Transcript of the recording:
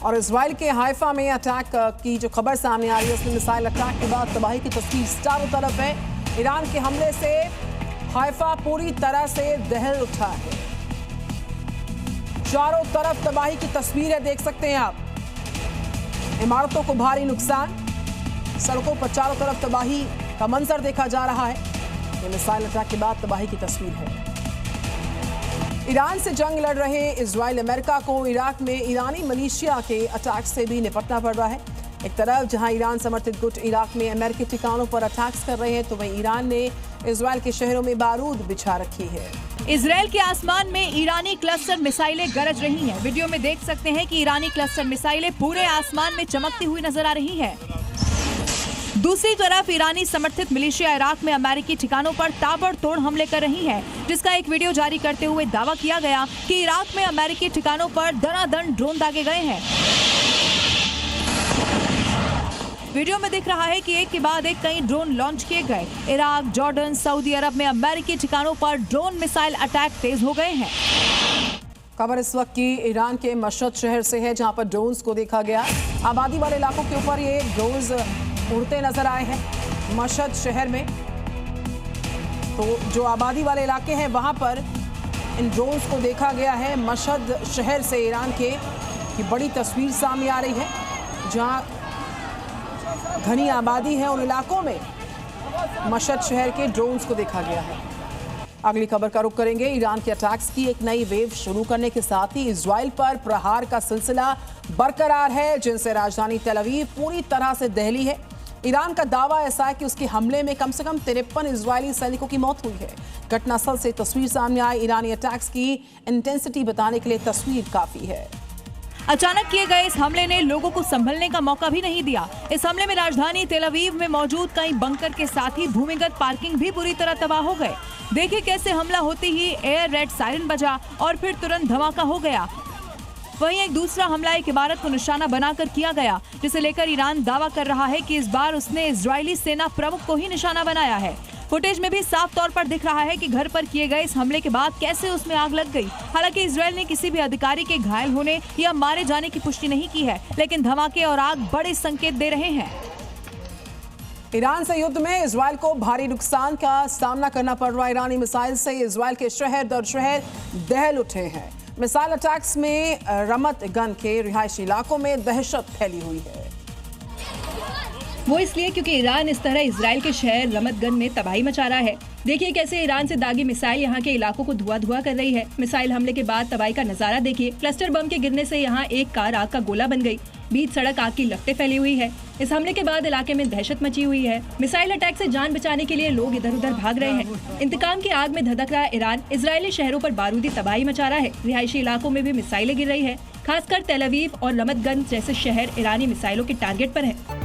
और इजराइल के हाइफा में अटैक की जो खबर सामने आ रही है, उसमें मिसाइल अटैक के बाद तबाही की तस्वीर चारों तरफ है। ईरान के हमले से हाइफा पूरी तरह से दहल उठा है। चारों तरफ तबाही की तस्वीर है, देख सकते हैं आप। इमारतों को भारी नुकसान, सड़कों पर चारों तरफ तबाही का मंजर देखा जा रहा है। ये मिसाइल अटैक के बाद तबाही की तस्वीर है। ईरान से जंग लड़ रहे इजराइल अमेरिका को इराक में ईरानी मलेशिया के अटैक से भी निपटना पड़ रहा है। एक तरफ जहां ईरान समर्थित गुट इराक में अमेरिकी ठिकानों पर अटैक्स कर रहे हैं, तो वहीं ईरान ने इजराइल के शहरों में बारूद बिछा रखी है। इजराइल के आसमान में ईरानी क्लस्टर मिसाइलें गरज रही हैं। वीडियो में देख सकते हैं कि ईरानी क्लस्टर मिसाइलें पूरे आसमान में चमकती हुई नजर आ रही है। दूसरी तरफ ईरानी समर्थित मिलिशिया इराक में अमेरिकी ठिकानों पर ताबड़तोड़ हमले कर रही है, जिसका एक वीडियो जारी करते हुए दावा किया गया कि इराक में अमेरिकी ठिकानों पर दनादन ड्रोन दागे गए हैं। वीडियो में दिख रहा है कि एक के बाद एक कई ड्रोन लॉन्च किए गए। इराक, जॉर्डन, सऊदी अरब में अमेरिकी ठिकानों पर ड्रोन मिसाइल अटैक तेज हो गए हैं। खबर इस वक्त की ईरान के मशहद शहर से है, जहां पर ड्रोन्स को देखा गया। आबादी वाले इलाकों के ऊपर ये ड्रोन्स उड़ते नजर आए हैं। मशहद शहर में तो जो आबादी वाले इलाके हैं, वहां पर इन ड्रोन्स को देखा गया है। मशहद शहर से ईरान के की बड़ी तस्वीर सामने आ रही है, जहां घनी आबादी है। उन इलाकों में मशहद शहर के ड्रोन्स को देखा गया है। अगली खबर का रुख करेंगे। ईरान के अटैक्स की एक नई वेव शुरू करने के साथ ही इजराइल पर प्रहार का सिलसिला बरकरार है, जिनसे राजधानी तेल अवीव पूरी तरह से दहली है। ईरान का दावा ऐसा है कि उसके हमले में कम से कम 53 इजरायली सैनिकों की मौत हुई है। घटनास्थल से तस्वीर सामने आई। ईरानी अटैक्स की इंटेंसिटी बताने के लिए तस्वीर काफी है। अचानक किए गए इस हमले ने लोगों को संभलने का मौका भी नहीं दिया। इस हमले में राजधानी तेल अवीव में मौजूद कई बंकर के साथ ही भूमिगत पार्किंग भी बुरी तरह तबाह हो गए। देखिए कैसे हमला होते ही एयर रेड सायरन बजा और फिर तुरंत धमाका हो गया। वहीं एक दूसरा हमला एक इमारत को निशाना बनाकर किया गया, जिसे लेकर ईरान दावा कर रहा है कि इस बार उसने इजरायली सेना प्रमुख को ही निशाना बनाया है। फुटेज में भी साफ तौर पर दिख रहा है कि घर पर किए गए इस हमले के बाद कैसे उसमें आग लग गई। हालांकि इजरायल ने किसी भी अधिकारी के घायल होने या मारे जाने की पुष्टि नहीं की है, लेकिन धमाके और आग बड़े संकेत दे रहे हैं। ईरान से युद्ध में इजरायल को भारी नुकसान का सामना करना पड़ रहा है। ईरानी मिसाइल से इजरायल के शहर दर शहर दहल उठे हैं। मिसाइल अटैक्स में रमत गन के रिहायशी इलाकों में दहशत फैली हुई है। वो इसलिए क्योंकि ईरान इस तरह इजरायल के शहर रमत गन में तबाही मचा रहा है। देखिए कैसे ईरान से दागी मिसाइल यहाँ के इलाकों को धुआं कर रही है। मिसाइल हमले के बाद तबाही का नजारा देखिए। क्लस्टर बम के गिरने से यहाँ एक कार आग का गोला बन गई। बीच सड़क आग की लपटें फैली हुई है। इस हमले के बाद इलाके में दहशत मची हुई है। मिसाइल अटैक से जान बचाने के लिए लोग इधर उधर भाग रहे हैं। इंतकाम की आग में धधक रहा ईरान इजरायली शहरों पर बारूदी तबाही मचा रहा है। रिहायशी इलाकों में भी मिसाइलें गिर रही है। खासकर तेल अवीव और रमत गन जैसे शहर ईरानी मिसाइलों के टारगेट पर है।